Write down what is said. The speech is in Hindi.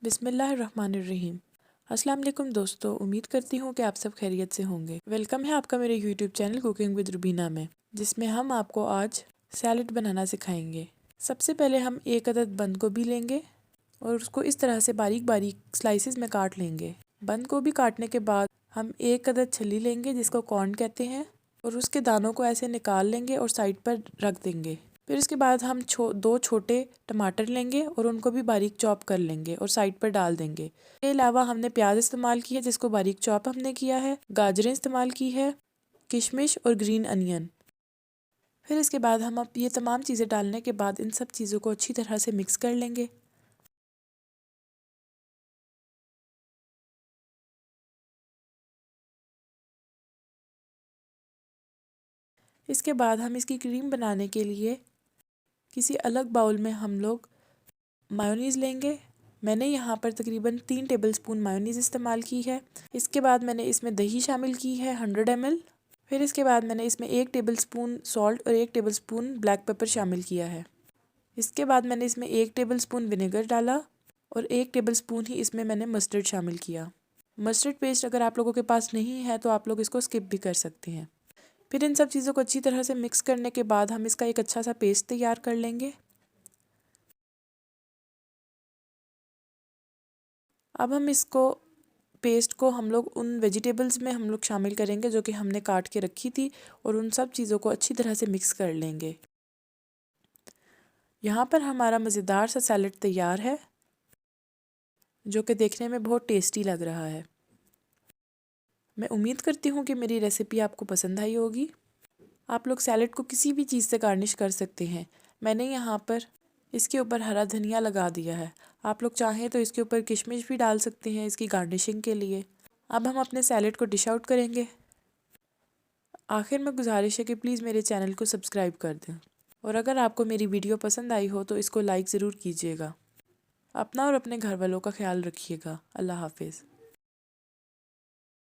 बिस्मिल्लाहिर्रहमानिर्रहीम। अस्सलाम वालेकुम दोस्तों, उम्मीद करती हूँ कि आप सब खैरियत से होंगे। वेलकम है आपका मेरे YouTube channel cooking with Rubina में, जिसमें हम आपको आज सैलड बनाना सिखाएंगे। सबसे पहले हम एक अदद बंद गोभी लेंगे और उसको इस तरह से बारीक बारीक स्लाइसेस में काट लेंगे। बंद गोभी काटने के बाद हम एक अदद छली लेंगे जिसको कॉर्न कहते हैं और उसके दानों को ऐसे निकाल लेंगे और साइड पर रख देंगे। फिर इसके बाद हम दो छोटे टमाटर लेंगे और उनको भी बारीक चॉप कर लेंगे और साइड पर डाल देंगे। इसके अलावा हमने प्याज इस्तेमाल की है जिसको बारीक चॉप हमने किया है, गाजरें इस्तेमाल की है, किशमिश और ग्रीन अनियन। फिर इसके बाद हम अब ये तमाम चीज़ें डालने के बाद इन सब चीज़ों को अच्छी तरह से मिक्स कर लेंगे। इसके बाद हम इसकी क्रीम बनाने के लिए किसी अलग बाउल में हम लोग मायोनीज़ लेंगे। मैंने यहाँ पर तकरीबन 3 टेबलस्पून मायोनीज़ इस्तेमाल की है। इसके बाद मैंने इसमें दही शामिल की है 100 ml। फिर इसके बाद मैंने इसमें 1 टेबलस्पून सॉल्ट और 1 टेबलस्पून ब्लैक पेपर शामिल किया है। इसके बाद मैंने इसमें 1 टेबलस्पून विनेगर डाला और 1 टेबलस्पून ही इसमें मैंने मस्टर्ड शामिल किया। मस्टर्ड पेस्ट अगर आप लोगों के पास नहीं है तो आप लोग इसको स्किप भी कर सकते हैं। फिर इन सब चीज़ों को अच्छी तरह से मिक्स करने के बाद हम इसका एक अच्छा सा पेस्ट तैयार कर लेंगे। अब हम इसको पेस्ट को हम लोग उन वेजिटेबल्स में हम लोग शामिल करेंगे जो कि हमने काट के रखी थी और उन सब चीज़ों को अच्छी तरह से मिक्स कर लेंगे। यहाँ पर हमारा मज़ेदार सा सैलड तैयार है जो कि देखने में बहुत टेस्टी लग रहा है। मैं उम्मीद करती हूँ कि मेरी रेसिपी आपको पसंद आई होगी। आप लोग सैलड को किसी भी चीज़ से गार्निश कर सकते हैं। मैंने यहाँ पर इसके ऊपर हरा धनिया लगा दिया है। आप लोग चाहें तो इसके ऊपर किशमिश भी डाल सकते हैं इसकी गार्निशिंग के लिए। अब हम अपने सैलड को डिश आउट करेंगे। आखिर में गुजारिश है कि प्लीज़ मेरे चैनल को सब्सक्राइब कर दें और अगर आपको मेरी वीडियो पसंद आई हो तो इसको लाइक ज़रूर कीजिएगा। अपना और अपने घर वालों का ख्याल रखिएगा। अल्लाह हाफिज़।